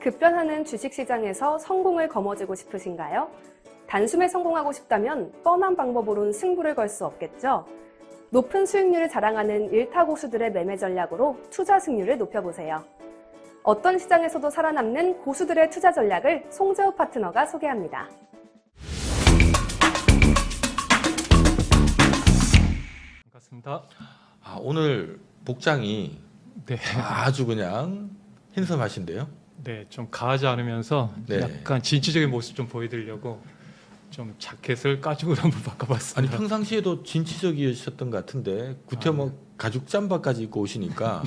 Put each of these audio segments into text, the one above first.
급변하는 주식시장에서 성공을 거머쥐고 싶으신가요? 단숨에 성공하고 싶다면 뻔한 방법으론 승부를 걸 수 없겠죠? 높은 수익률을 자랑하는 일타 고수들의 매매 전략으로 투자 승률을 높여보세요. 어떤 시장에서도 살아남는 고수들의 투자 전략을 송재호 파트너가 소개합니다. 반갑습니다. 오늘 복장이 네, 아주 그냥 핸섬하신데요. 네, 좀 가하지 않으면서 네. 약간 진취적인 모습 좀 보여드리려고 좀 자켓을 까죽으로 한번 아니 바꿔봤습니다. 평상시에도 진취적이셨던 것 같은데 구태 가죽 잠바까지 입고 오시니까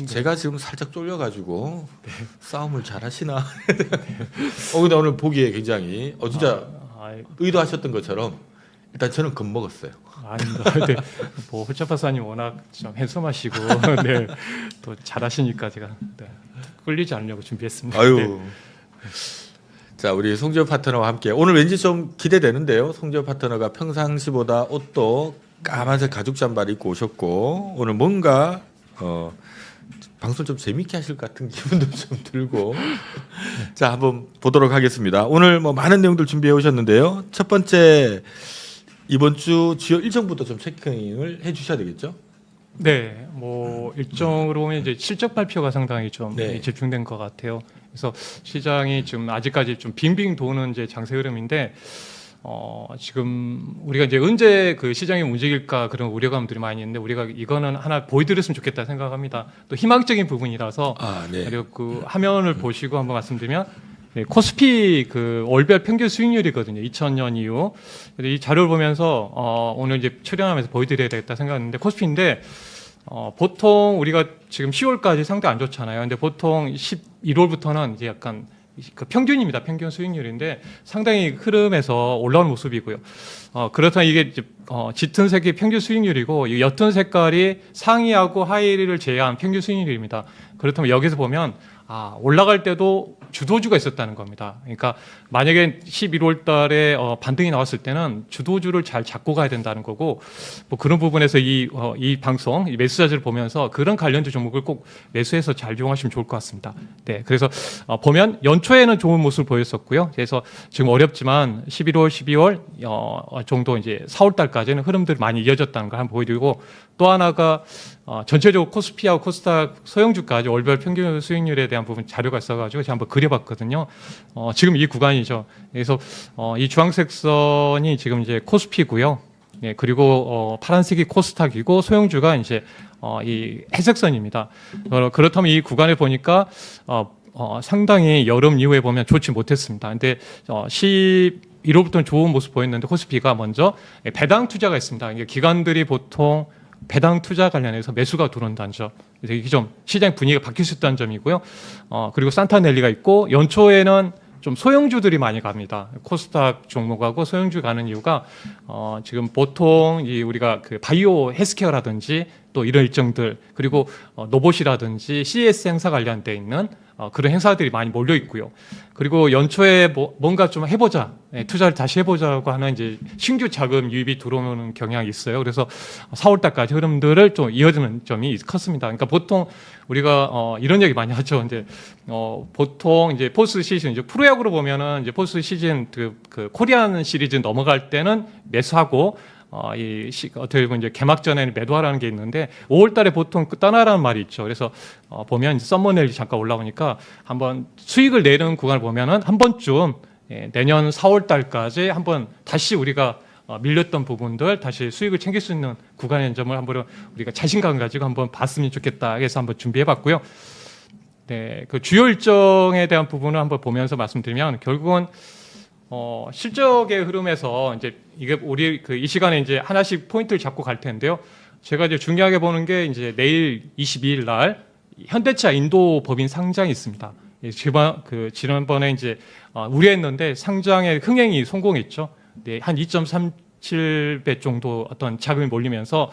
제가 지금 살짝 쫄려가지고 싸움을 잘하시나. 근데 오늘 보기에 굉장히 진짜 의도하셨던 것처럼 일단 저는 겁먹었어요. 아닙니다. 네, 뭐 홀짝 박사님 워낙 좀 핸섬하시고 네, 또 잘하시니까 제가 끌리지 않으려고 준비했습니다. 아유. 네. 자, 우리 송재호 파트너와 함께 오늘 왠지 좀 기대되는데요. 송재호 파트너가 평상시보다 옷도 까만색 가죽 잠바를 입고 오셨고 오늘 뭔가 방송 좀 재밌게 하실 것 같은 기분도 좀 들고 자, 한번 보도록 하겠습니다. 오늘 많은 내용들 준비해 오셨는데요. 첫 번째 이번 주 주요 일정부터 좀 체크인을 해 주셔야 되겠죠? 네, 뭐 일정으로 보면 이제 실적 발표가 상당히 좀 집중된 것 같아요. 그래서 시장이 지금 아직까지 좀 빙빙 도는 이제 장세 흐름인데 지금 우리가 이제 언제 그 시장이 움직일까 그런 우려감들이 많이 있는데 우리가 이거는 하나 보여드렸으면 좋겠다 생각합니다. 또 희망적인 부분이라서 그리고 그 화면을 보시고 한번 말씀드리면 네, 코스피 그 월별 평균 수익률이거든요. 2000년 이후. 이 자료를 보면서 오늘 이제 출연하면서 보여드려야 되겠다 생각했는데 코스피인데 보통 우리가 지금 10월까지 상대 안 좋잖아요. 근데 보통 11월부터는 이제 약간 그 평균입니다. 평균 수익률인데 상당히 흐름에서 올라오는 모습이고요. 그렇다면 이게 이제 짙은 색이 평균 수익률이고 이 옅은 색깔이 상위하고 하위를 제외한 평균 수익률입니다. 그렇다면 여기서 보면 올라갈 때도 주도주가 있었다는 겁니다. 그러니까 만약에 11월 달에 반등이 나왔을 때는 주도주를 잘 잡고 가야 된다는 거고 뭐 그런 부분에서 이 방송, 이 매수 자료를 보면서 그런 관련주 종목을 꼭 매수해서 잘 이용하시면 좋을 것 같습니다. 네, 그래서 보면 연초에는 좋은 모습을 보였었고요. 그래서 지금 어렵지만 11월, 12월 정도 이제 4월 달까지는 흐름들이 많이 이어졌다는 걸 한번 보여드리고 또 하나가 전체적으로 코스피하고 코스닥 소형주까지 월별 평균 수익률에 대한 부분 자료가 있어가지고 제가 한번 그려봤거든요. 지금 이 구간이죠. 그래서 이 주황색 선이 지금 이제 코스피고요. 네, 그리고 파란색이 코스닥이고 소형주가 이제 이 회색선입니다. 그렇다면 이 구간을 보니까 상당히 여름 이후에 보면 좋지 못했습니다. 근데 11월부터는 좋은 모습 보였는데 코스피가 먼저 배당 투자가 있습니다. 이게 기관들이 보통 배당 투자 관련해서 매수가 들어온다는 점. 그래서 이게 좀 시장 분위기가 바뀔 수 있다는 점이고요. 그리고 산타넬리가 있고 연초에는 좀 소형주들이 많이 갑니다. 코스닥 종목하고 소형주 가는 이유가 지금 보통 우리가 그 바이오 헬스케어라든지 또 이런 일정들 그리고 노봇이라든지 CES 행사 관련돼 있는 그런 행사들이 많이 몰려 있고요. 그리고 연초에 뭔가 좀 해보자, 투자를 다시 해보자고 하는 이제 신규 자금 유입이 들어오는 경향이 있어요. 그래서 4월 달까지 흐름들을 좀 이어지는 점이 컸습니다. 그러니까 보통 우리가 이런 얘기 많이 하죠. 이제 보통 이제 포스트 시즌 이제 프로야구로 보면은 이제 포스트 시즌 그 코리안 시리즈 넘어갈 때는 매수하고 어떻게 보면 이제 개막전에는 매도하라는 게 있는데 5월 달에 보통 떠나라는 말이 있죠. 그래서 보면 썸머네일이 잠깐 올라오니까 한번 수익을 내는 구간을 보면은 한 번쯤 내년 4월 달까지 한번 다시 우리가 밀렸던 부분들 다시 수익을 챙길 수 있는 구간의 점을 한번 우리가 자신감 가지고 한번 봤으면 좋겠다 해서 한번 준비해 봤고요. 네, 그 주요 일정에 대한 부분을 한번 보면서 말씀드리면 결국은 실적의 흐름에서 이제 이게 우리 이 시간에 이제 하나씩 포인트를 잡고 갈 텐데요. 제가 이제 중요하게 보는 게 이제 내일 22일 날 현대차 인도 법인 상장이 있습니다. 지난번에 이제 우려했는데 상장의 흥행이 성공했죠. 네, 한 2.37배 정도 어떤 자금이 몰리면서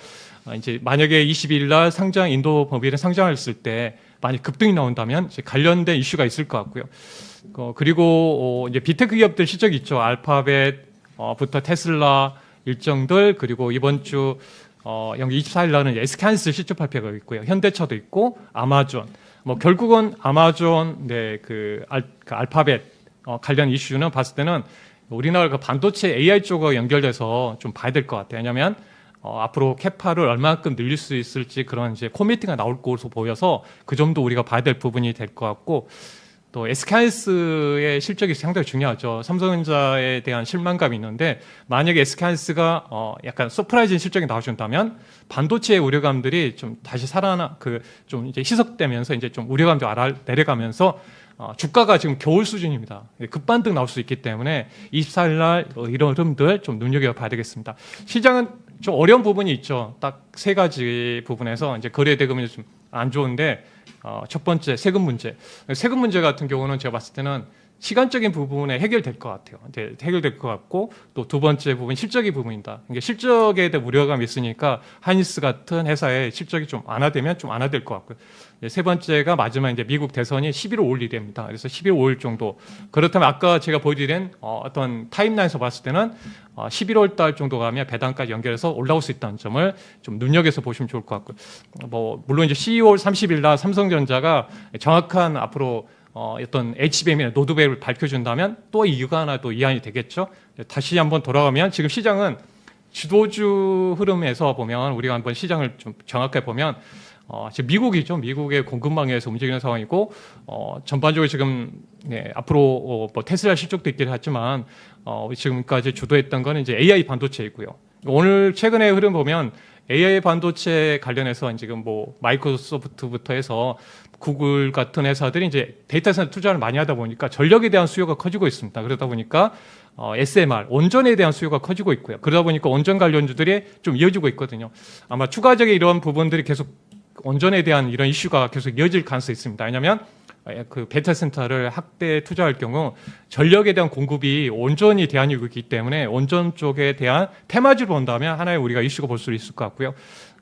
이제 만약에 22일 날 상장 인도 법인을 상장했을 때 만약 급등이 나온다면 이제 관련된 이슈가 있을 것 같고요. 그리고 이제 비테크 기업들 실적이 있죠. 알파벳부터 테슬라 일정들 그리고 이번 주 여기 24일 날은 SK하이닉스 실적 발표가 있고요. 현대차도 있고 아마존 뭐 결국은 아마존, 그 알파벳 관련 이슈는 봤을 때는 우리나라 그 반도체 AI 쪽과 연결돼서 좀 봐야 될 것 같아요. 왜냐하면 앞으로 캐파를 얼마만큼 늘릴 수 있을지 그런 이제 코미티가 나올 것으로 보여서 그 점도 우리가 봐야 될 부분이 될 것 같고, 또 SK하이닉스의 실적이 상당히 중요하죠. 삼성전자에 대한 실망감이 있는데 만약에 SK하이닉스가 약간 서프라이즈인 실적이 나와준다면 반도체의 우려감들이 좀 다시 좀 이제 희석되면서 이제 좀 우려감도 내려가면서 주가가 지금 겨울 수준입니다. 급반등 나올 수 있기 때문에 24일 날 이런 흐름들 좀 눈여겨봐야 되겠습니다. 시장은 좀 어려운 부분이 있죠. 딱 세 가지 부분에서 이제 거래 대금이 좀 안 좋은데, 첫 번째 세금 문제. 세금 문제 같은 경우는 제가 봤을 때는 시간적인 부분에 해결될 것 같아요. 이제 해결될 것 같고, 또 두 번째 부분 실적의 부분이다. 이게 실적에 대한 우려감이 있으니까 하이닉스 같은 회사의 실적이 좀 완화되면 좀 완화될 것 같고요. 세 번째가 마지막 이제 미국 대선이 11월 5일입니다. 그래서 11월 5일 정도. 그렇다면 아까 제가 보여드린 어떤 타임라인에서 봤을 때는 11월 달 정도 가면 배당까지 연결해서 올라올 수 있다는 점을 좀 눈여겨서 보시면 좋을 것 같고요. 뭐 물론 이제 12월 30일 날 삼성전자가 정확한 앞으로 어떤 HBM이나 노드밸을 밝혀준다면 또 이유가 하나 또 이안이 되겠죠. 다시 한번 돌아가면 지금 시장은 주도주 흐름에서 보면 우리가 한번 시장을 좀 정확하게 보면 지금 미국이죠. 미국의 공급망에서 움직이는 상황이고 전반적으로 지금 앞으로 뭐 테슬라 실적도 있긴 하지만 지금까지 주도했던 거는 이제 AI 반도체이고요. 오늘 최근의 흐름 보면 AI 반도체 관련해서 지금 뭐 마이크로소프트부터 해서 구글 같은 회사들이 이제 데이터 센터 투자를 많이 하다 보니까 전력에 대한 수요가 커지고 있습니다. 그러다 보니까 SMR, 온전에 대한 수요가 커지고 있고요. 그러다 보니까 온전 관련주들이 좀 이어지고 있거든요. 아마 추가적인 이런 부분들이 계속 온전에 대한 이런 이슈가 계속 이어질 가능성이 있습니다. 왜냐하면 그 데이터 센터를 확대 투자할 경우 전력에 대한 공급이 온전히 대안이기 때문에 온전 쪽에 대한 테마주를 본다면 하나의 우리가 이슈가 볼 수 있을 것 같고요.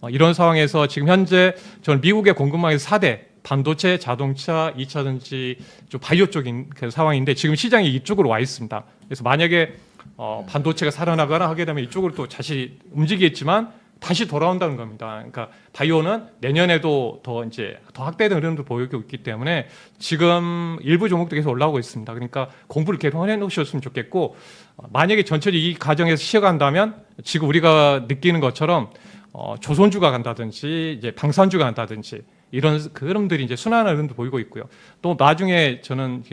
이런 상황에서 지금 현재 저는 미국의 공급망에서 4대 반도체, 자동차, 2차전지, 좀 바이오 쪽인 그 상황인데 지금 시장이 이쪽으로 와 있습니다. 그래서 만약에 반도체가 살아나거나 하게 되면 이쪽으로 또 다시 움직이겠지만 다시 돌아온다는 겁니다. 그러니까 바이오는 내년에도 더 확대되는 흐름도 보이고 있기 때문에 지금 일부 종목도 계속 올라오고 있습니다. 그러니까 공부를 계속 해 놓으셨으면 좋겠고, 만약에 전체적으로 이 과정에서 쉬어간다면 지금 우리가 느끼는 것처럼 조선주가 간다든지 이제 방산주가 간다든지 이런 그 흐름들이 이제 순환하는 흐름도 보이고 있고요. 또 나중에 저는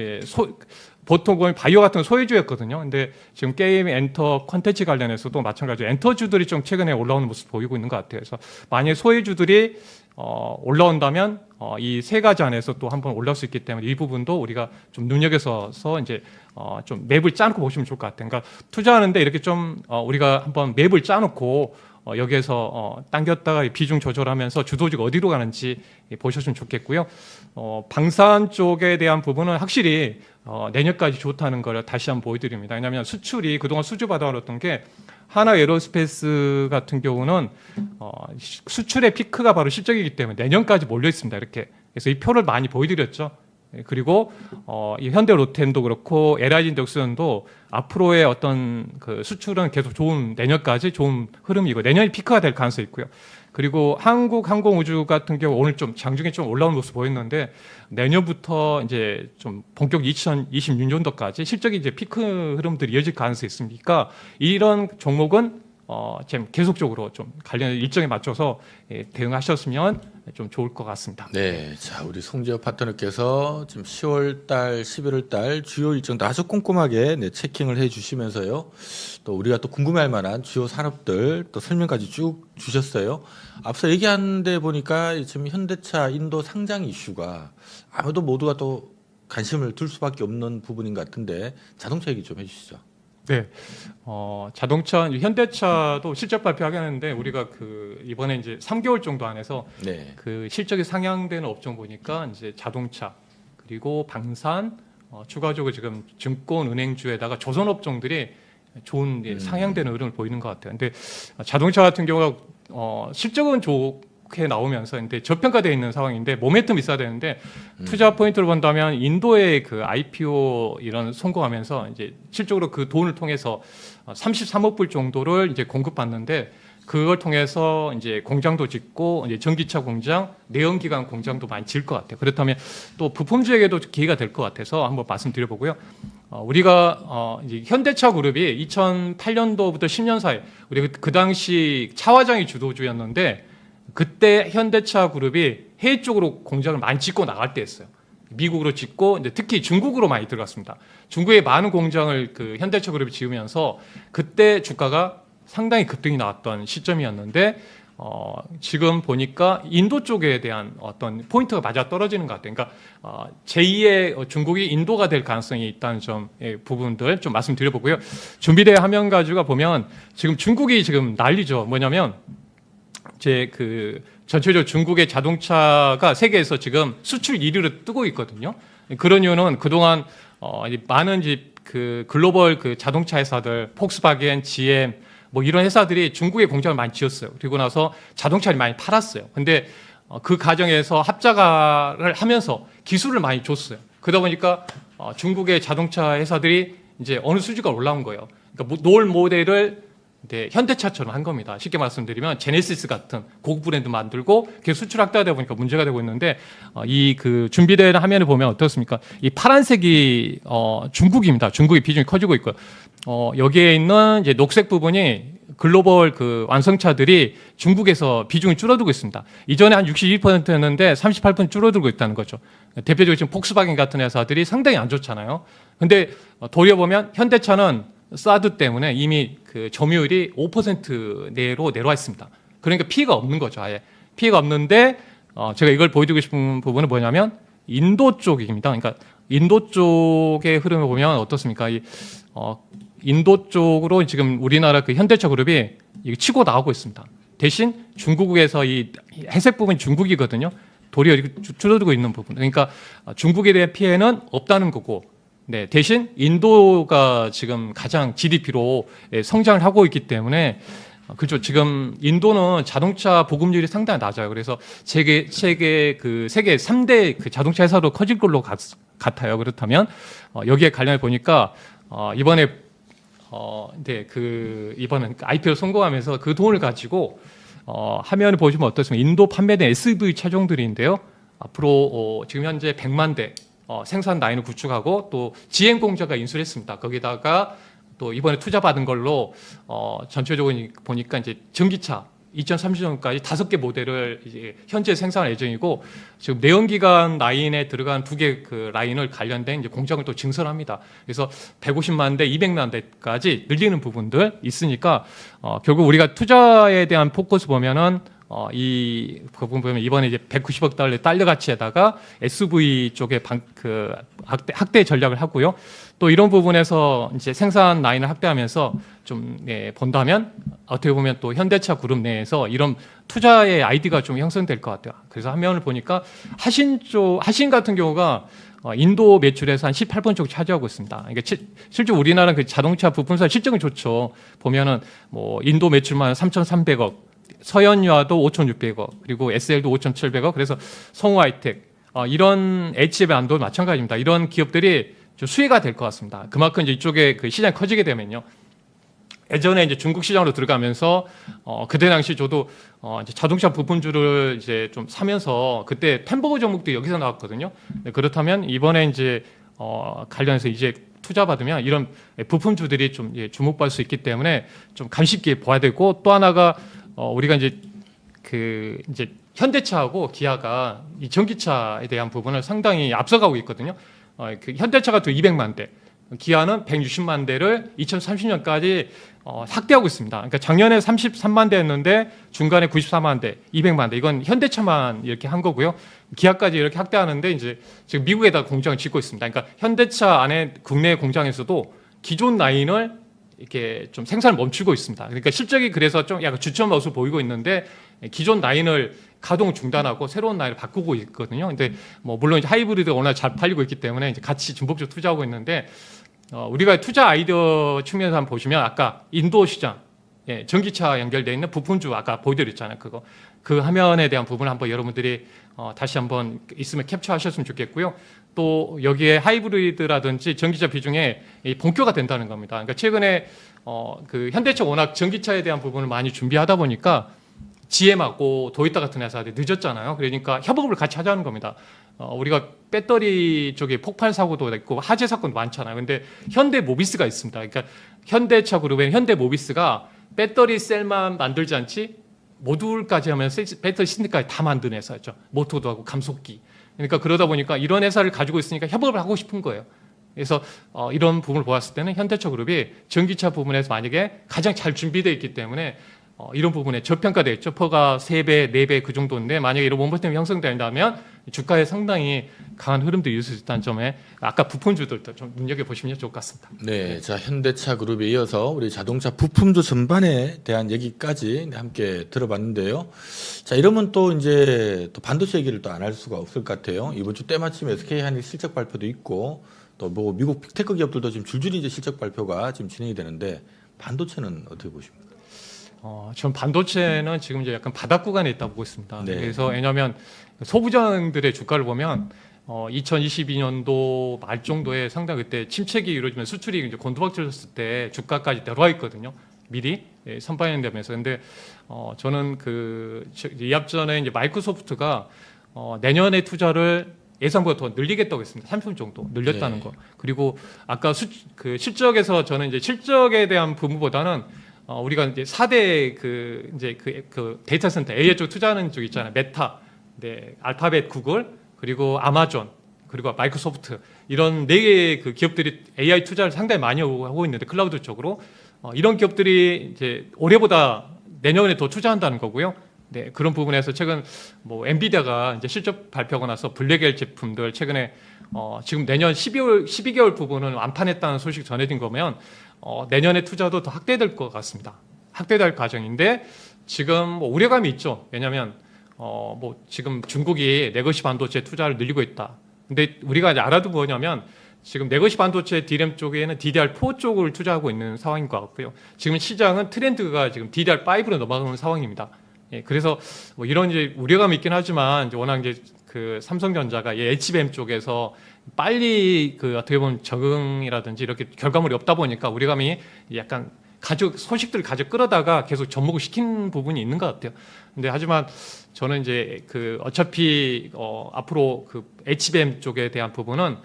보통 보면 바이오 같은 건 소외주였거든요. 근데 지금 게임, 엔터, 콘텐츠 관련해서도 마찬가지로 엔터주들이 좀 최근에 올라오는 모습 보이고 있는 것 같아요. 그래서 만약에 소외주들이 올라온다면 이 세 가지 안에서 또 한번 올라올 수 있기 때문에 이 부분도 우리가 좀 눈여겨서 이제 좀 맵을 짜놓고 보시면 좋을 것 같아요. 그러니까 투자하는데 이렇게 좀 우리가 한번 맵을 짜놓고 여기에서 당겼다가 비중 조절하면서 주도주가 어디로 가는지 보셨으면 좋겠고요. 방산 쪽에 대한 부분은 확실히 내년까지 좋다는 걸 다시 한번 보여드립니다. 왜냐하면 수출이 그동안 수주받아왔던 게 하나 에어로스페이스 같은 경우는 수출의 피크가 바로 실적이기 때문에 내년까지 몰려 있습니다. 이렇게. 그래서 이 표를 많이 보여드렸죠. 그리고 이 현대 롯텐도 그렇고 LIG 넥슨도 앞으로의 어떤 그 수출은 계속 내년까지 좋은 흐름이고 내년이 피크가 될 가능성이 있고요. 그리고 한국 항공우주 같은 경우 오늘 좀 장중에 좀 올라오는 모습 보였는데 내년부터 이제 좀 본격 2026년도까지 실적이 이제 피크 흐름들이 이어질 가능성이 있으니까 이런 종목은 지금 계속적으로 좀 관련 일정에 맞춰서 대응하셨으면 좀 좋을 것 같습니다. 네, 자 우리 송지엽 파트너께서 지금 10월 달, 11월 달 주요 일정도 아주 꼼꼼하게 체킹을 해주시면서요. 또 우리가 또 궁금해할 만한 주요 산업들 또 설명까지 쭉 주셨어요. 앞서 얘기한 데 보니까 지금 현대차 인도 상장 이슈가 아무도 모두가 또 관심을 둘 수밖에 없는 부분인 것 같은데 자동차 얘기 좀 해주시죠. 네, 자동차 현대차도 실적 발표하겠는데 우리가 이번에 이제 3개월 정도 안에서 그 실적이 상향되는 업종 보니까 이제 자동차 그리고 방산 추가적으로 지금 증권 은행주에다가 조선 업종들이 좋은 상향되는 흐름을 보이는 것 같아요. 근데 자동차 같은 경우가 실적은 좋게 나오면서 근데 저평가되어 있는 상황인데 모멘텀이 있어야 되는데 투자 포인트를 본다면 인도의 그 IPO 이런 성공하면서 이제 실적으로 그 돈을 통해서 33억 불 정도를 이제 공급받는데 그걸 통해서 이제 공장도 짓고 이제 전기차 공장, 내연기관 공장도 많이 지을 것 같아요. 그렇다면 또 부품주에게도 기회가 될 것 같아서 한번 말씀드려보고요. 우리가 이제 현대차 그룹이 2008년도부터 10년 사이 우리 그 당시 차화장이 주도주였는데 그때 현대차 그룹이 해외 쪽으로 공장을 많이 짓고 나갈 때였어요. 미국으로 짓고 이제 특히 중국으로 많이 들어갔습니다. 중국에 많은 공장을 그 현대차 그룹이 지으면서 그때 주가가 상당히 급등이 나왔던 시점이었는데 지금 보니까 인도 쪽에 대한 어떤 포인트가 맞아 떨어지는 것 같아요. 그러니까 제2의 중국이 인도가 될 가능성이 있다는 점의 부분들 좀 말씀드려보고요. 준비된 화면 가지고 보면 지금 중국이 지금 난리죠. 뭐냐면 전체적으로 중국의 자동차가 세계에서 지금 수출 1위로 뜨고 있거든요. 그런 이유는 그동안 많은 그 글로벌 그 자동차 회사들, 폭스바겐, GM 뭐 이런 회사들이 중국에 공장을 많이 지었어요. 그리고 나서 자동차를 많이 팔았어요. 근데 그 과정에서 합자가를 하면서 기술을 많이 줬어요. 그러다 보니까 중국의 자동차 회사들이 이제 어느 수준가 올라온 거예요. 그러니까 노을 모델을 현대차처럼 한 겁니다. 쉽게 말씀드리면 제네시스 같은 고급 브랜드 만들고 그게 수출 확대하다 보니까 문제가 되고 있는데 이 그 준비된 화면을 보면 어떻습니까? 이 파란색이 중국입니다. 중국의 비중이 커지고 있고요. 여기에 있는 이제 녹색 부분이 글로벌 그 완성차들이 중국에서 비중이 줄어들고 있습니다. 이전에 한 62%였는데 38% 줄어들고 있다는 거죠. 대표적으로 지금 폭스바겐 같은 회사들이 상당히 안 좋잖아요. 근데 도리어 보면 현대차는 사드 때문에 이미 그 점유율이 5% 내로 내려와 있습니다. 그러니까 피해가 없는 거죠. 아예 피해가 없는데 제가 이걸 보여드리고 싶은 부분은 뭐냐면 인도 쪽입니다. 그러니까 인도 쪽의 흐름을 보면 어떻습니까? 인도 쪽으로 지금 우리나라 그 현대차 그룹이 치고 나오고 있습니다. 대신 중국에서 이 회색 부분이 중국이거든요. 도리어 줄어들고 있는 부분. 그러니까 중국에 대한 피해는 없다는 거고, 네, 대신 인도가 지금 가장 GDP로 성장을 하고 있기 때문에 그렇죠. 지금 인도는 자동차 보급률이 상당히 낮아요. 그래서 세계 그 세계 3대 그 자동차 회사로 커질 걸로 같아요. 그렇다면 여기에 관련해 보니까 이번에 이번에 IPO 성공하면서 그 돈을 가지고 화면을 보시면 어떻습니까? 인도 판매된 SUV 차종들인데요. 앞으로 지금 현재 100만 대 생산 라인을 구축하고 또 GM 공장가 인수를 했습니다. 거기다가 또 이번에 투자 받은 걸로 전체적으로 보니까 이제 전기차 2030년까지 5개 모델을 이제 현재 생산할 예정이고 지금 내연기관 라인에 들어간 2개 그 라인을 관련된 이제 공장을 또 증설합니다. 그래서 150만 대, 200만 대까지 늘리는 부분들 있으니까 결국 우리가 투자에 대한 포커스 보면은 이 부분 보면 이번에 이제 190억 달러 달러 가치에다가 SUV 쪽에 확대 전략을 하고요. 또 이런 부분에서 이제 생산 라인을 확대하면서 좀 본다면 어떻게 보면 또 현대차 그룹 내에서 이런 투자의 아이디가 좀 형성될 것 같아요. 그래서 화면을 보니까 하신 같은 경우가 인도 매출에서 한 18% 정도 차지하고 있습니다. 그러니까 실제 우리나라는 그 자동차 부품사 실적은 좋죠. 보면은 뭐 인도 매출만 3,300억, 서현유아도 5,600억, 그리고 SL도 5,700억. 그래서 성우하이텍 이런 HF안도 마찬가지입니다. 이런 기업들이 좀 수혜가 될 것 같습니다. 그만큼 이제 이쪽에 그 시장이 커지게 되면요. 예전에 이제 중국 시장으로 들어가면서 그때 당시 저도 이제 자동차 부품주를 이제 좀 사면서 그때 템버거 종목도 여기서 나왔거든요. 네, 그렇다면 이번에 이제 관련해서 이제 투자 받으면 이런 부품주들이 좀 주목받을 수 있기 때문에 좀 감시 깊게 봐야 되고 또 하나가 우리가 이제 이제 현대차하고 기아가 이 전기차에 대한 부분을 상당히 앞서가고 있거든요. 현대차가 또 200만 대, 기아는 160만 대를 2030년까지 확대하고 있습니다. 그러니까 작년에 33만 대였는데 중간에 94만 대, 200만 대. 이건 현대차만 이렇게 한 거고요. 기아까지 이렇게 확대하는데 이제 지금 미국에다 공장을 짓고 있습니다. 그러니까 현대차 안에 국내 공장에서도 기존 라인을 이렇게 좀 생산을 멈추고 있습니다. 그러니까 실적이 그래서 좀 약간 주춤한 모습을 보이고 있는데 기존 라인을 가동 중단하고 새로운 라인을 바꾸고 있거든요. 근데 뭐 물론 이제 하이브리드가 워낙 잘 팔리고 있기 때문에 이제 같이 중복적으로 투자하고 있는데 우리가 투자 아이디어 측면에서 한번 보시면 아까 인도 시장, 전기차 연결되어 있는 부품주 아까 보여드렸잖아요. 그거 그 화면에 대한 부분을 한번 여러분들이 다시 한번 있으면 캡처하셨으면 좋겠고요. 또 여기에 하이브리드라든지 전기차 비중에 본교가 된다는 겁니다. 그러니까 최근에 그 현대차 워낙 전기차에 대한 부분을 많이 준비하다 보니까 GM하고 도요타 같은 회사들이 늦었잖아요. 그러니까 협업을 같이 하자는 겁니다. 우리가 배터리 쪽에 폭발 사고도 있고 화재 사건도 많잖아요. 근데 현대모비스가 있습니다. 그러니까 현대차 그룹의 현대모비스가 배터리 셀만 만들지 않지 모듈까지 하면 배터리 시스템까지 다 만드는 회사죠. 모터도 하고 감속기. 그러니까 그러다 보니까 이런 회사를 가지고 있으니까 협업을 하고 싶은 거예요. 그래서 이런 부분을 보았을 때는 현대차 그룹이 전기차 부분에서 만약에 가장 잘 준비되어 있기 때문에 이런 부분에 저평가되어 있죠. 퍼가 3배, 4배 그 정도인데 만약에 이런 원포템이 형성된다면 주가에 상당히 강한 흐름도 이을 수 있다는 점에 아까 부품주들도 좀 눈여겨보시면 좋을 것 같습니다. 네, 자 현대차 그룹에 이어서 우리 자동차 부품주 전반에 대한 얘기까지 함께 들어봤는데요. 자 이러면 또 이제 또 반도체 얘기를 또 안 할 수가 없을 것 같아요. 이번 주 때마침 SK 한일 실적 발표도 있고 또 뭐 미국 빅테크 기업들도 지금 줄줄이 이제 실적 발표가 지금 진행이 되는데 반도체는 어떻게 보십니까? 전 반도체는 지금 이제 약간 바닥 구간에 있다고 보고 있습니다. 네. 그래서 왜냐하면 소부장들의 주가를 보면 2022년도 말 정도에 상당히 그때 침체기 이루어지면 수출이 이제 곤두박질렀을 때 주가까지 내려와 있거든요. 미리 선반영되면서. 근데 저는 이 앞전에 이제 마이크로소프트가 내년에 투자를 예상보다 더 늘리겠다고 했습니다. 30% 정도 늘렸다는 거. 그리고 아까 그 실적에서 저는 이제 실적에 대한 부분보다는 우리가 이제 4대 그 데이터 센터 AI 쪽 투자하는 쪽 있잖아요. 메타, 네, 알파벳, 구글, 그리고 아마존, 그리고 마이크로소프트 이런 4개의 그 기업들이 AI 투자를 상당히 많이 하고 있는데 클라우드 쪽으로 이런 기업들이 이제 올해보다 내년에 더 투자한다는 거고요. 네, 그런 부분에서 최근 뭐 엔비디아가 이제 실적 발표하고 나서 블랙엘 제품들 최근에 지금 내년 12개월 부분은 완판했다는 소식 전해진 거면 내년에 투자도 더 확대될 것 같습니다. 확대될 과정인데 지금 뭐 우려감이 있죠. 왜냐하면 뭐 지금 중국이 레거시 반도체 투자를 늘리고 있다. 근데 우리가 이제 알아둔 거냐면 지금 레거시 반도체 DRAM 쪽에는 DDR4 쪽을 투자하고 있는 상황인 것 같고요. 지금 시장은 트렌드가 지금 DDR5로 넘어가는 상황입니다. 예, 그래서 뭐 이런 이제 우려감이 있긴 하지만 이제 워낙 이제 그 삼성전자가 HBM 쪽에서 빨리 그 어떻게 보면 적응이라든지 이렇게 결과물이 없다 보니까 우려감이 약간 소식들을 가져 끌어다가 계속 접목을 시킨 부분이 있는 것 같아요. 근데 하지만 저는 이제 그 어차피 앞으로 그 HBM 쪽에 대한 부분은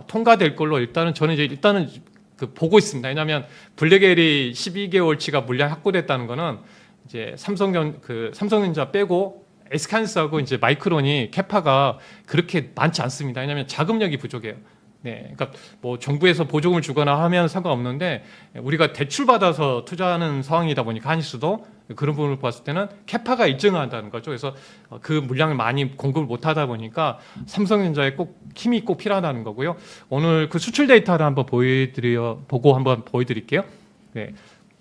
통과될 걸로 일단은 저는 이제 일단은 그 보고 있습니다. 왜냐하면 블랙엘이 12개월치가 물량 확보됐다는 거는 이제 삼성전자 빼고 SK하이닉스하고 이제 마이크론이 캐파가 그렇게 많지 않습니다. 왜냐하면 자금력이 부족해요. 네, 그러니까 뭐 정부에서 보조금을 주거나 하면 상관없는데 우리가 대출 받아서 투자하는 상황이다 보니까 하이닉스도 그런 부분을 봤을 때는 캐파가 일정하다는 거죠. 그래서 그 물량을 많이 공급을 못하다 보니까 삼성전자에 꼭 힘이 꼭 필요하다는 거고요. 오늘 그 수출 데이터를 한번 보고 한번 보여드릴게요. 네.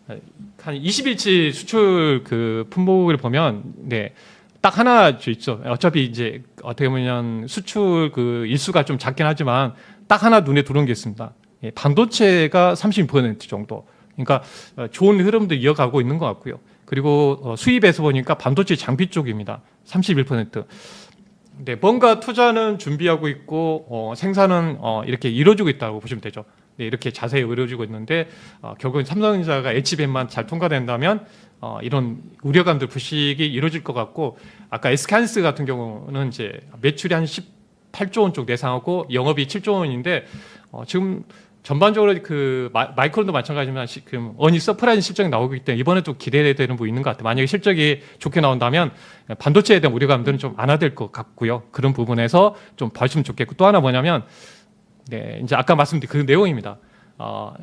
한 20일치 수출 그 품목을 보면 네. 딱 하나 있죠. 어차피 이제 어떻게 보면 수출 그 일수가 좀 작긴 하지만 딱 하나 눈에 들어온 게 있습니다. 예, 반도체가 30% 정도. 그러니까 좋은 흐름도 이어가고 있는 것 같고요. 그리고 수입에서 보니까 반도체 장비 쪽입니다. 31%. 네, 뭔가 투자는 준비하고 있고 생산은 이렇게 이루어지고 있다고 보시면 되죠. 네, 이렇게 자세히 이루어지고 있는데 결국은 삼성전자가 HBM만 잘 통과된다면 이런 우려감들 부식이 이루어질 것 같고 아까 SK하이닉스 같은 경우는 이제 매출이 한 18조 원 쪽 예상하고 영업이 7조 원인데 지금 전반적으로 그 마이크론도 마찬가지지만 지금 서프라이즈 실적이 나오고 있기 때문에 이번에 또 기대되는 부분이 있는 것 같아요. 만약에 실적이 좋게 나온다면 반도체에 대한 우려감들은 좀 완화될 것 같고요. 그런 부분에서 좀 봐주시면 좋겠고 또 하나 뭐냐면 네, 이제 아까 말씀드린 그 내용입니다.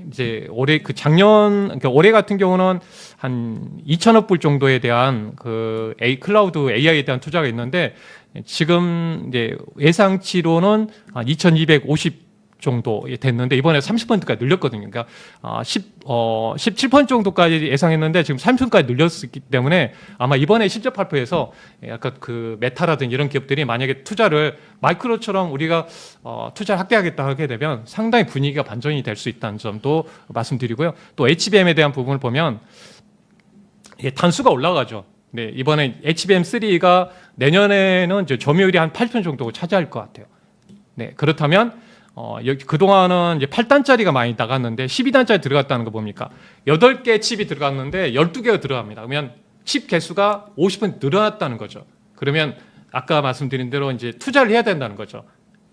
이제 올해 그러니까 올해 같은 경우는 한 2천억 불 정도에 대한 그 클라우드 AI에 대한 투자가 있는데 지금 이제 예상치로는 한 2,250 정도 됐는데 이번에 30%까지 늘렸거든요. 그러니까 17% 정도까지 예상했는데 지금 30%까지 늘렸기 때문에 아마 이번에 실적 발표에서 약간 그 메타라든지 이런 기업들이 만약에 투자를 마이크로처럼 우리가 투자를 확대하겠다 하게 되면 상당히 분위기가 반전이 될 수 있다는 점도 말씀드리고요. 또 HBM에 대한 부분을 보면 단수가 올라가죠. 네, 이번에 HBM3가 내년에는 이제 점유율이 한 8% 정도 차지할 것 같아요. 네, 그렇다면 여기 그동안은 이제 8단짜리가 많이 나갔는데 12단짜리 들어갔다는 거 뭡니까? 8개 칩이 들어갔는데 12개가 들어갑니다. 그러면 칩 개수가 50% 늘어났다는 거죠. 그러면 아까 말씀드린 대로 이제 투자를 해야 된다는 거죠.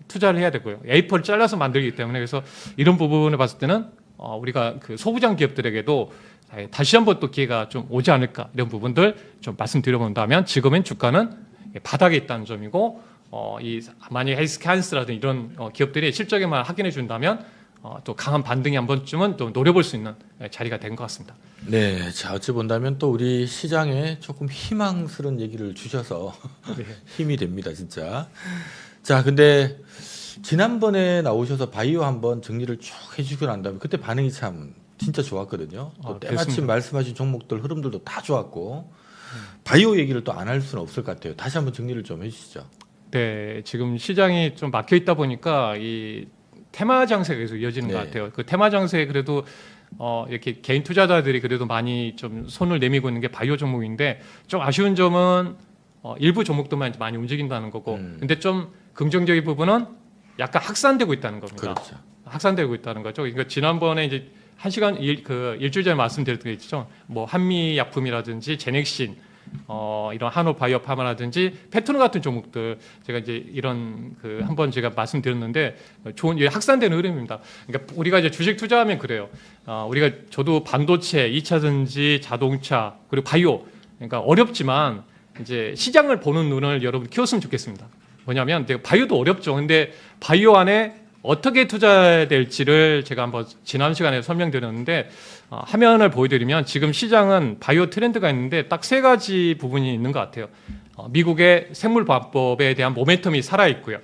투자를 해야 되고요. A4를 잘라서 만들기 때문에 그래서 이런 부분을 봤을 때는 우리가 그 소부장 기업들에게도 다시 한번 또 기회가 좀 오지 않을까 이런 부분들 좀 말씀드려본다면 지금은 주가는 바닥에 있다는 점이고 만약 헬스케한스라든 이런 기업들이 실적에만 확인해 준다면 또 강한 반등이 한 번쯤은 또 노려볼 수 있는 자리가 된 것 같습니다. 네, 자 어찌 본다면 또 우리 시장에 조금 희망스러운 얘기를 주셔서 네. 힘이 됩니다, 진짜. 자, 근데 지난번에 나오셔서 바이오 한번 정리를 쭉 해주고 난 다음에 그때 반응이 참 진짜 좋았거든요. 또 때마침 됐습니다. 말씀하신 종목들 흐름들도 다 좋았고 바이오 얘기를 또 안 할 수는 없을 것 같아요. 다시 한번 정리를 좀 해주시죠. 네, 지금 시장이 좀 막혀 있다 보니까 이 테마 장세가 계속 이어지는 네. 것 같아요. 그 테마 장세에 그래도 이렇게 개인 투자자들이 그래도 많이 좀 손을 내밀고 있는 게 바이오 종목인데 좀 아쉬운 점은 일부 종목들만 많이 움직인다는 거고, 근데 좀 긍정적인 부분은 약간 확산되고 있다는 겁니다. 그렇죠. 확산되고 있다는 거죠. 그러니까 지난번에 이제 일주일 전에 말씀드렸던 게 있죠. 뭐 한미약품이라든지 제넥신, 이런 한올바이오파마라든지 페트론 같은 종목들 제가 이제 이런 한번 제가 말씀드렸는데 좋은 확산되는 흐름입니다. 그러니까 우리가 이제 주식 투자하면 그래요. 저도 반도체, 2차전지, 자동차 그리고 바이오 그러니까 어렵지만 이제 시장을 보는 눈을 여러분 키웠으면 좋겠습니다. 뭐냐면 바이오도 어렵죠. 근데 바이오 안에 어떻게 투자해야 될지를 제가 한번 지난 시간에 설명드렸는데 화면을 보여드리면 지금 시장은 바이오 트렌드가 있는데 딱 세 가지 부분이 있는 것 같아요. 미국의 생물화법에 대한 모멘텀이 살아있고요.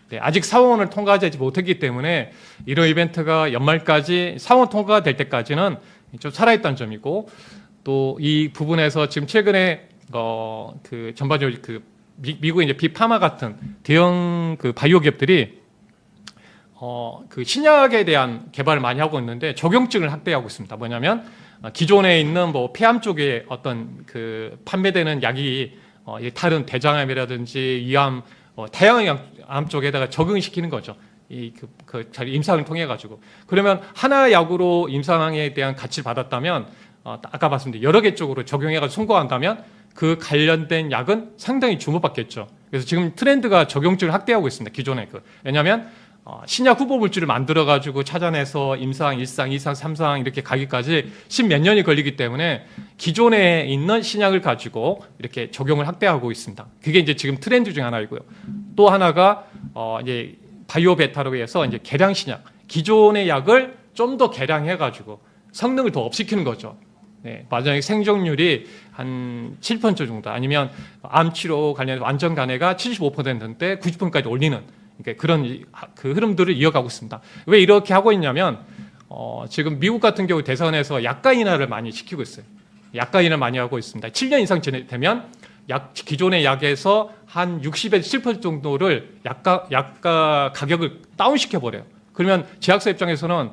네, 아직 사원을 통과하지 못했기 때문에 이런 이벤트가 연말까지 사원 통과가 될 때까지는 좀 살아있다는 점이고 또 이 부분에서 지금 최근에 전반적으로 미국의 이제 빅파마 같은 대형 바이오 기업들이 신약에 대한 개발을 많이 하고 있는데 적용증을 확대하고 있습니다. 뭐냐면 기존에 있는 뭐 폐암 쪽에 어떤 판매되는 약이 다른 대장암이라든지 위암, 태양암 쪽에다가 적응시키는 거죠. 임상을 통해 가지고 그러면 하나 약으로 임상에 대한 가치를 받았다면 아까 말씀드린 여러 개 쪽으로 적용해가지고 성공한다면 그 관련된 약은 상당히 주목받겠죠. 그래서 지금 트렌드가 적용증을 확대하고 있습니다. 기존에 왜냐하면 신약 후보 물질을 만들어 가지고 찾아내서 임상, 1상, 2상, 3상 이렇게 가기까지 십몇 년이 걸리기 때문에 기존에 있는 신약을 가지고 이렇게 적용을 확대하고 있습니다. 그게 이제 지금 트렌드 중 하나이고요. 또 하나가 이제 바이오 베타로 해서 이제 개량 신약, 기존의 약을 좀 더 개량해 가지고 성능을 더 업시키는 거죠. 네, 만약에 생존율이 한 7% 정도 아니면 암 치료 관련 완전 간해가 75%인데 90%까지 올리는 그런 흐름들을 이어가고 있습니다. 왜 이렇게 하고 있냐면 지금 미국 같은 경우 대선에서 약가 인하를 많이 시키고 있어요. 약가 인하를 많이 하고 있습니다. 7년 이상 되면 기존의 약에서 한 60에서 7% 정도를 약가 가격을 다운시켜 버려요. 그러면 제약사 입장에서는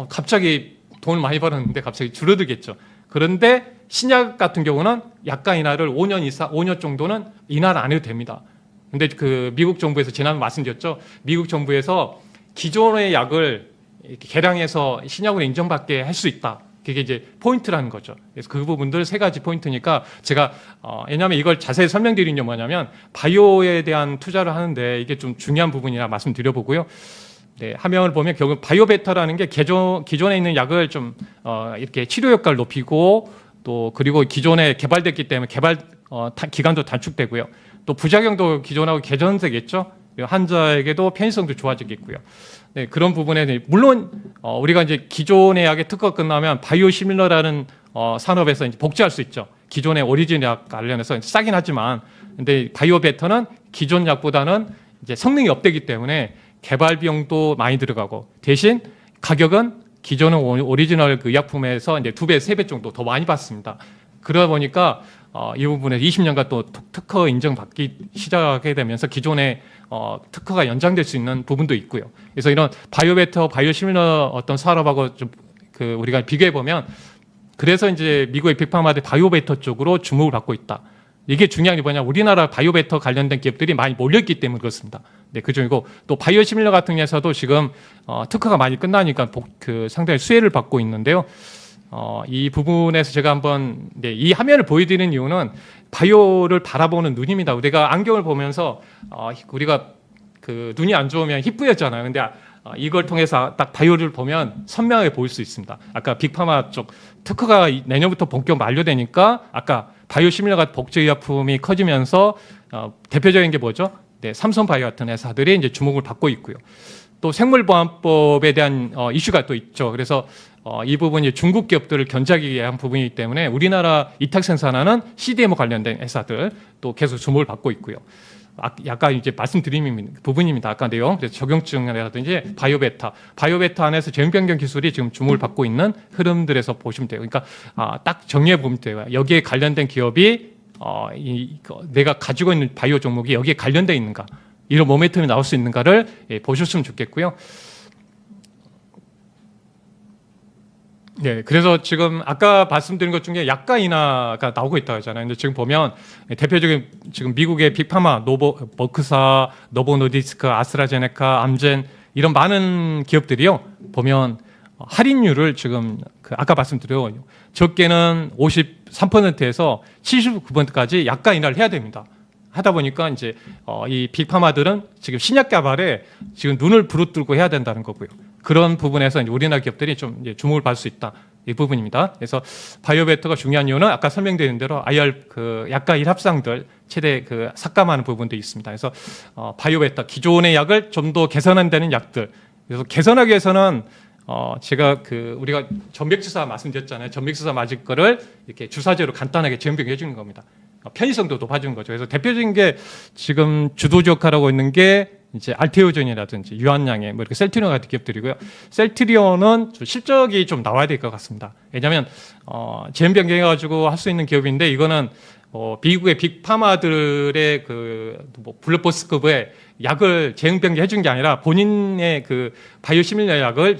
갑자기 돈을 많이 벌었는데 갑자기 줄어들겠죠. 그런데 신약 같은 경우는 약가 인하를 5년 정도는 인하를 안 해도 됩니다. 근데 미국 정부에서 지난번 말씀드렸죠. 미국 정부에서 기존의 약을 이렇게 개량해서 신약으로 인정받게 할 수 있다. 그게 이제 포인트라는 거죠. 그래서 그 부분들 세 가지 포인트니까 제가 왜냐하면 이걸 자세히 설명드리는 게 뭐냐면 바이오에 대한 투자를 하는데 이게 좀 중요한 부분이라 말씀드려보고요. 네, 화면을 보면 결국 바이오 베타라는 게 기존에 있는 약을 좀 이렇게 치료 효과를 높이고 또 그리고 기존에 개발됐기 때문에 개발 기간도 단축되고요. 또 부작용도 기존하고 개선되겠죠. 환자에게도 편의성도 좋아지겠고요. 네, 그런 부분에 물론 우리가 이제 기존의 약의 특허가 끝나면 바이오시밀러라는 산업에서 이제 복제할 수 있죠. 기존의 오리진 약 관련해서 싸긴 하지만, 근데 바이오 베터는 기존 약보다는 이제 성능이 업되기 때문에 개발 비용도 많이 들어가고 대신 가격은 기존의 오리지널 의약품에서 이제 2배, 3배 정도 더 많이 받습니다. 그러다 보니까 이 부분에 20년간 또 특허 인정받기 시작하게 되면서 기존의 특허가 연장될 수 있는 부분도 있고요. 그래서 이런 바이오베터, 바이오시밀러 어떤 산업하고 좀 우리가 비교해 보면 그래서 이제 미국의 빅파마들 바이오베터 쪽으로 주목을 받고 있다. 이게 중요한 게 뭐냐, 우리나라 바이오베터 관련된 기업들이 많이 몰렸기 때문에 그렇습니다. 네, 그중이고 또 바이오시밀러 같은 회사도 지금 특허가 많이 끝나니까 상당히 수혜를 받고 있는데요. 이 부분에서 제가 한번 이 화면을 보여드리는 이유는 바이오를 바라보는 눈입니다. 우리가 안경을 보면서 우리가 그 눈이 안 좋으면 희뿌였잖아요. 근데 이걸 통해서 딱 바이오를 보면 선명하게 보일 수 있습니다. 아까 빅파마 쪽 특허가 내년부터 본격 만료되니까 아까 바이오시밀러가 복제의약품이 커지면서 대표적인 게 뭐죠? 네, 삼성바이오 같은 회사들이 이제 주목을 받고 있고요. 또 생물보안법에 대한 이슈가 또 있죠. 그래서 이 부분이 중국 기업들을 견제하기 위한 부분이기 때문에 우리나라 이탁 생산하는 CDMO 관련된 회사들 또 계속 주목을 받고 있고요. 약간 이제 말씀드린 부분입니다. 아까 내용, 그래서 적용증이라든지 바이오베타 안에서 제형 변경 기술이 지금 주목을 받고 있는 흐름들에서 보시면 돼요. 그러니까 딱 정리해 보면 돼요. 여기에 관련된 기업이 내가 가지고 있는 바이오 종목이 여기에 관련돼 있는가, 이런 모멘텀이 나올 수 있는가를 보셨으면 좋겠고요. 네, 그래서 지금 아까 말씀드린 것 중에 약가 인하가 나오고 있다고 하잖아요. 근데 지금 보면 대표적인 지금 미국의 빅파마, 머크사, 노보노디스크, 아스트라제네카, 암젠 이런 많은 기업들이요. 보면 할인율을 지금 아까 말씀드려 적게는 53%에서 79%까지 약가 인하를 해야 됩니다. 하다 보니까 이제 이 빅파마들은 지금 신약 개발에 지금 눈을 부릅뜨고 해야 된다는 거고요. 그런 부분에서 이제 우리나라 기업들이 좀 이제 주목을 받을 수 있다. 이 부분입니다. 그래서 바이오베터가 중요한 이유는 아까 설명드린 대로 IR 약가 일합상들 최대 삭감하는 부분도 있습니다. 그래서 바이오베터 기존의 약을 좀 더 개선한다는 약들. 그래서 개선하기 위해서는 제가 우리가 전백주사 말씀드렸잖아요. 전백주사 맞을 거를 이렇게 주사제로 간단하게 재현병해 주는 겁니다. 편의성도 높아지는 거죠. 그래서 대표적인 게 지금 주도적 역할하고 있는 게 이제 알테오젠이라든지 유한양의 뭐 이렇게 셀트리온 같은 기업들이고요. 셀트리온은 실적이 좀 나와야 될 것 같습니다. 왜냐하면 재현 변경해가지고 할 수 있는 기업인데 이거는 미국의 빅파마들의 블록버스급의 약을 재형 변경해 준 게 아니라 본인의 바이오시밀러 약을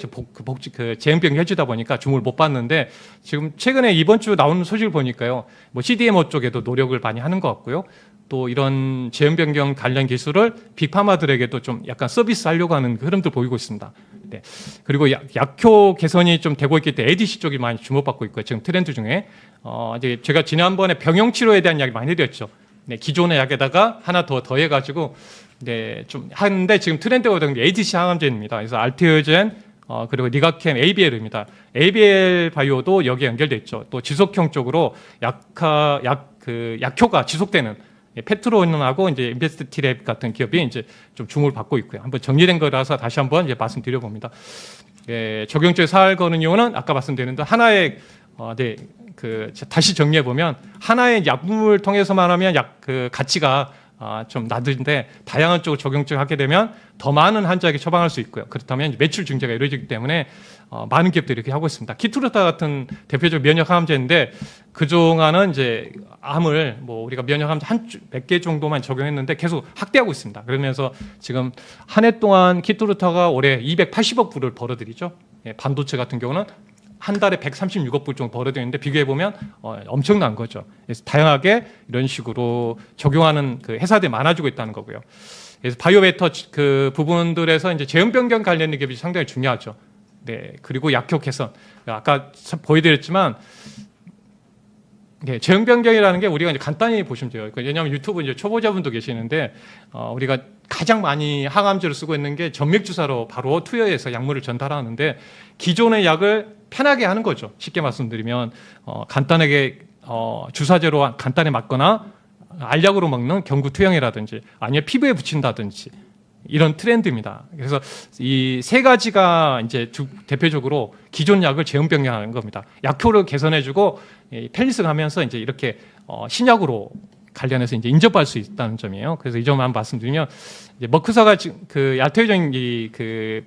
재형 변경해 주다 보니까 주목을 못 받는데 지금 최근에 이번 주 나오는 소식을 보니까요. 뭐 CDMO 쪽에도 노력을 많이 하는 것 같고요. 또 이런 재형 변경 관련 기술을 빅파마들에게도 좀 약간 서비스 하려고 하는 흐름도 보이고 있습니다. 네. 그리고 약효 개선이 좀 되고 있기 때문에 ADC 쪽이 많이 주목받고 있고요. 지금 트렌드 중에 이제 제가 지난번에 병용 치료에 대한 이야기 많이 드렸죠. 네, 기존의 약에다가 하나 더 더해가지고 네, 좀 하는데 지금 트렌드가 되는 게 ADC 항암제입니다. 그래서 알테오젠 그리고 니가캠 ABL입니다. ABL 바이오도 여기에 연결돼 있죠. 또 지속형 쪽으로 약효가 지속되는 페트로온하고 이제 인베스트티랩 같은 기업이 이제 좀 주목을 받고 있고요. 한번 정리된 거라서 다시 한번 이제 말씀드려 봅니다. 적용적인 사활 거는 이유는 아까 말씀드렸는데 하나의 다시 정리해 보면 하나의 약물을 통해서만 하면 가치가 좀 낮은데 다양한 쪽으로 적용적으로 하게 되면 더 많은 환자에게 처방할 수 있고요. 그렇다면 매출 증대가 이루어지기 때문에 많은 기업들이 이렇게 하고 있습니다. 키투르타 같은 대표적 면역 항암제인데 그동안은 이제 암을 우리가 면역 항암제 몇 개 정도만 적용했는데 계속 확대하고 있습니다. 그러면서 지금 한 해 동안 키투르타가 올해 280억 불을 벌어들이죠. 반도체 같은 경우는 한 달에 136억 불 정도 벌어들이는데 비교해보면 엄청난 거죠. 그래서 다양하게 이런 식으로 적용하는 회사들이 많아지고 있다는 거고요. 그래서 바이오베터 부분들에서 이제 재형 변경 관련된 기업이 상당히 중요하죠. 네. 그리고 약효 개선. 아까 보여드렸지만 재형 변경이라는 게 우리가 이제 간단히 보시면 돼요. 왜냐하면 유튜브 이제 초보자분도 계시는데 우리가 가장 많이 항암제를 쓰고 있는 게 전맥 주사로 바로 투여해서 약물을 전달하는데 기존의 약을 편하게 하는 거죠. 쉽게 말씀드리면 간단하게 주사제로 간단히 맞거나 알약으로 먹는 경구 투영이라든지 아니면 피부에 붙인다든지 이런 트렌드입니다. 그래서 이 세 가지가 이제 대표적으로 기존 약을 재형 변경하는 겁니다. 약효를 개선해주고 편리성하면서 이제 이렇게 신약으로 관련해서 이제 인접할 수 있다는 점이에요. 그래서 이 점만 말씀드리면 이제 머크사가 지금 알테오젠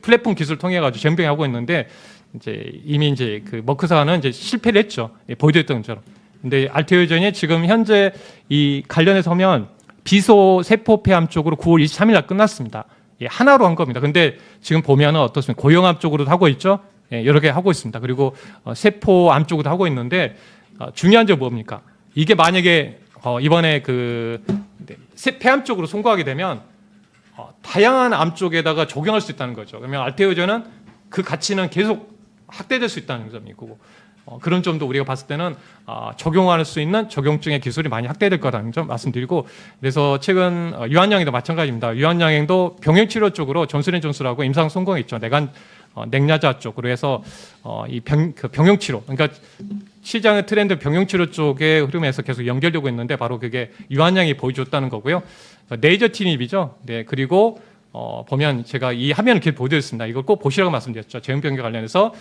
플랫폼 기술 통해 가지고 재형 변경하고 있는데 이제 이미 이제 머크사는 이제 실패를 했죠. 보여드렸던 것처럼. 근데 알테오젠이 지금 현재 이 관련해서 하면 비소 세포 폐암 쪽으로 9월 23일 날 끝났습니다. 하나로 한 겁니다. 근데 지금 보면은 어떻습니까? 고형암 쪽으로도 하고 있죠. 여러 개 하고 있습니다. 그리고 세포 암 쪽으로 하고 있는데 중요한 점 뭡니까? 이게 만약에 이번에 그 폐암 쪽으로 송고하게 되면 다양한 암 쪽에다가 적용할 수 있다는 거죠. 그러면 알테오젠은 그 가치는 계속 확대될 수 있다는 점이고 그런 점도 우리가 봤을 때는 적용할 수 있는 적용증의 기술이 많이 확대될 거라는 점 말씀드리고 그래서 최근 유한양행도 마찬가지입니다. 유한양행도 병행치료 쪽으로 존슨앤존슨하고 임상 성공했죠. 냉야자 쪽으로 해서 그 병용치료 그러니까 시장의 트렌드 병용치료 쪽의 흐름에서 계속 연결되고 있는데 바로 그게 유한양이 보여줬다는 거고요. 네이저티닙이죠. 네, 그리고 보면 제가 이 화면을 이렇게 보여드렸습니다. 이걸 꼭 보시라고 말씀드렸죠. 제형병과 관련해서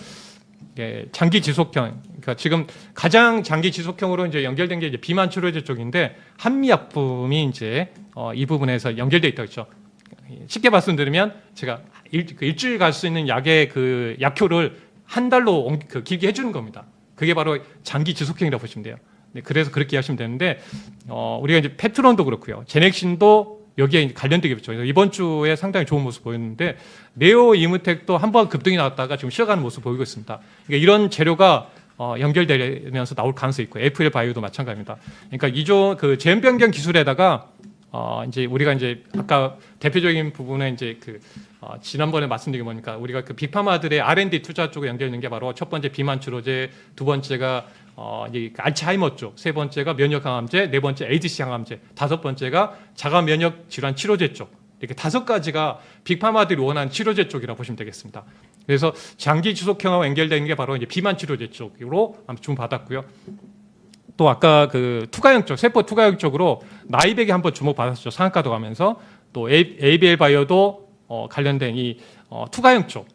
장기 지속형, 그러니까 지금 가장 장기 지속형으로 이제 연결된 게 이제 비만 치료제 쪽인데 한미약품이 이제 이 부분에서 연결돼 있다고 했죠. 쉽게 말씀드리면 제가 일주일 갈 수 있는 약의 그 약효를 한 달로 길게 해주는 겁니다. 그게 바로 장기 지속형이라고 보시면 돼요. 네, 그래서 그렇게 하시면 되는데 우리가 이제 페트론도 그렇고요, 제넥신도 여기에 관련되겠죠. 이번 주에 상당히 좋은 모습 보였는데 네오 이무텍도 한번 급등이 나왔다가 지금 쉬어가는 모습 보이고 있습니다. 그러니까 이런 재료가 연결되면서 나올 가능성이 있고 FL 바이오도 마찬가지입니다. 그러니까 이종 그 제형 변경 기술에다가 이제 우리가 이제 아까 대표적인 부분에 이제 지난번에 말씀드린 게 뭐니까 우리가 그 빅파마들의 R&D 투자 쪽에 연결되는 게 바로 첫 번째 비만 치료제, 두 번째가 이제 알츠하이머 쪽, 세 번째가 면역 항암제, 네 번째 ADC 항암제, 다섯 번째가 자가 면역 질환 치료제 쪽. 이렇게 5가지가 빅파마들이 원하는 치료제 쪽이라고 보시면 되겠습니다. 그래서 장기 지속형하고 연결되는 게 바로 이제 비만 치료제 쪽으로 주목받았고요. 또 아까 그 투과형 쪽, 세포 투과형 쪽으로 나이백이 한번 주목받았죠. 상한가도 가면서 또 ABL 바이오도 관련된 이 투과형 쪽,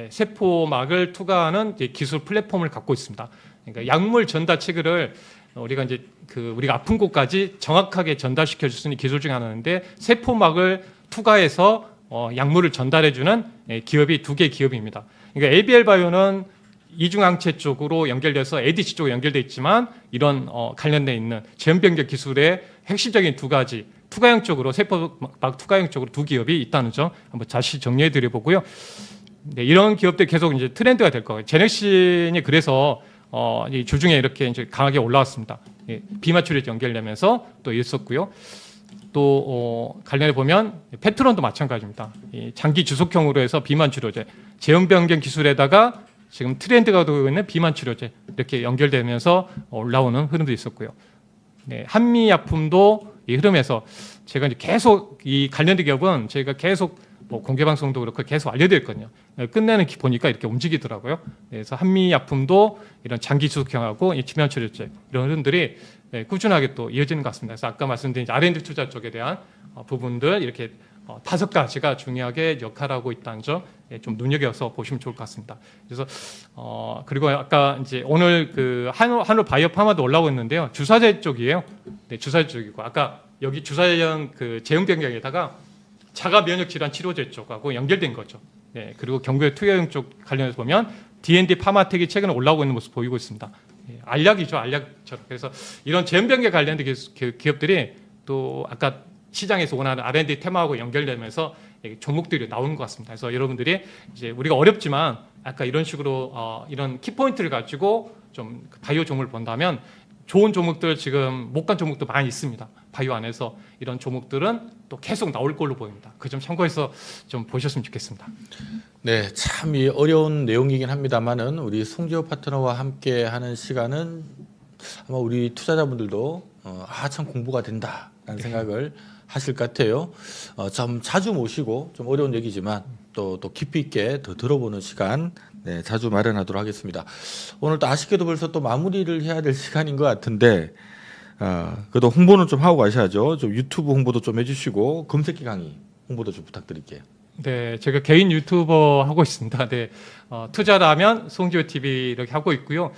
세포막을 투과하는 기술 플랫폼을 갖고 있습니다. 그러니까 약물 전달 체계를 우리가 이제 우리가 아픈 곳까지 정확하게 전달시켜 줄 수 있는 기술 중에 하나인데 세포막을 투과해서 약물을 전달해주는 기업이 2개 기업입니다. 그러니까 ABL 바이오는 이중항체 쪽으로 연결돼서 ADC 쪽으로 연결돼 있지만 이런 관련돼 있는 제형변경 기술의 핵심적인 2가지 투과형 쪽으로 세포막 투과형 쪽으로 2기업이 있다는 점 한번 다시 정리해 드려 보고요. 네, 이런 기업들 계속 이제 트렌드가 될 거예요. 제넥신이 그래서 이 주중에 이렇게 이제 강하게 올라왔습니다. 비만 치료제 연결되면서 또 있었고요. 또 관련해 보면 페트론도 마찬가지입니다. 장기 지속형으로 해서 비만 치료제, 제형 변경 기술에다가 지금 트렌드가 되고 있는 비만 치료제 이렇게 연결되면서 올라오는 흐름도 있었고요. 네, 한미약품도 이 흐름에서 제가 이제 계속 이 관련된 기업은 저희가 계속 공개 방송도 그렇고 계속 알려드렸거든요. 끝내는 보니까 이렇게 움직이더라고요. 그래서 한미약품도 이런 장기 지속형하고 이 비만 치료제 이런 흐름들이 꾸준하게 또 이어지는 것 같습니다. 그래서 아까 말씀드린 R&D 투자 쪽에 대한 부분들 이렇게 5가지가 중요하게 역할하고 있다는 점 좀 눈여겨서 보시면 좋을 것 같습니다. 그래서 그리고 아까 이제 오늘 그 한올 바이오 파마도 올라오고 있는데요. 주사제 쪽이에요. 네, 주사제 쪽이고 아까 여기 주사형 그 제형 변경에다가 자가 면역 질환 치료제 쪽하고 연결된 거죠. 네, 그리고 경구의 투여용 쪽 관련해서 보면 D&D 파마텍이 최근에 올라오고 있는 모습 보이고 있습니다. 알약이죠, 알약처럼. 그래서 이런 제형 변경 관련된 기업들이 또 아까 시장에서 원하는 R&D 테마하고 연결되면서 종목들이 나오는 것 같습니다. 그래서 여러분들이 이제 우리가 어렵지만 아까 이런 식으로 이런 키포인트를 가지고 좀 바이오 종목을 본다면 좋은 종목들 지금 못 간 종목도 많이 있습니다. 바이오 안에서 이런 종목들은 또 계속 나올 걸로 보입니다. 그 점 참고해서 좀 보셨으면 좋겠습니다. 네, 참 이 어려운 내용이긴 합니다만은 우리 송지호 파트너와 함께 하는 시간은 아마 우리 투자자분들도 참 공부가 된다라는 생각을 하실 것 같아요. 좀 자주 모시고 좀 어려운 얘기지만 또 깊이 있게 더 들어보는 시간 자주 마련하도록 하겠습니다. 오늘 또 아쉽게도 벌써 또 마무리를 해야 될 시간인 것 같은데 그래도 홍보는 좀 하고 가셔야죠. 좀 유튜브 홍보도 좀 해주시고 검색기 강의 홍보도 좀 부탁드릴게요. 네, 제가 개인 유튜버 하고 있습니다. 네, 투자라면 송지호 TV 이렇게 하고 있고요.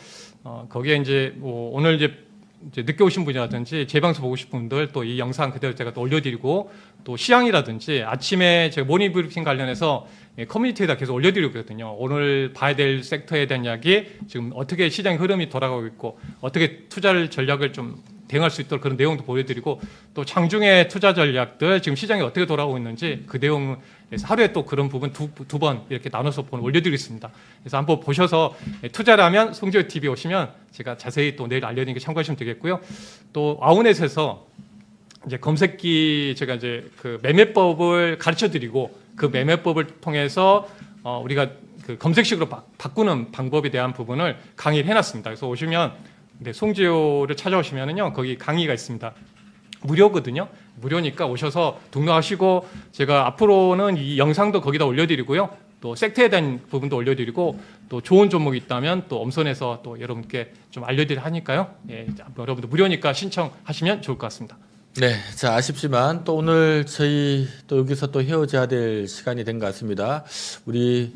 거기에 이제 오늘 이제 늦게 오신 분이라든지 재방송 보고 싶은 분들 또 이 영상 그대로 제가 또 올려드리고 또 시황이라든지 아침에 제가 모닝 브리핑 관련해서 커뮤니티에다 계속 올려드리고 있거든요. 오늘 봐야 될 섹터에 대한 이야기, 지금 어떻게 시장 흐름이 돌아가고 있고 어떻게 투자를 전략을 좀 대응할 수 있도록 그런 내용도 보여드리고 또 장중에 투자 전략들 지금 시장이 어떻게 돌아오고 있는지 그 내용에서 하루에 또 그런 부분 두 번 이렇게 나눠서 올려드리겠습니다. 그래서 한번 보셔서 투자를 하면 송지효 TV 오시면 제가 자세히 또 내일 알려드리는 게 참고하시면 되겠고요. 또 아웃넷에서 이제 검색기 제가 이제 그 매매법을 가르쳐드리고 그 매매법을 통해서 우리가 그 검색식으로 바꾸는 방법에 대한 부분을 강의를 해놨습니다. 그래서 오시면 송지효를 찾아오시면은요 거기 강의가 있습니다. 무료거든요. 무료니까 오셔서 등록하시고 제가 앞으로는 이 영상도 거기다 올려드리고요. 또 섹터에 대한 부분도 올려드리고 또 좋은 종목이 있다면 또 엄선해서 또 여러분께 좀 알려드리려 하니까요. 예, 여러분들 무료니까 신청하시면 좋을 것 같습니다. 네, 자 아쉽지만 또 오늘 저희 또 여기서 또 헤어져야 될 시간이 된 것 같습니다. 우리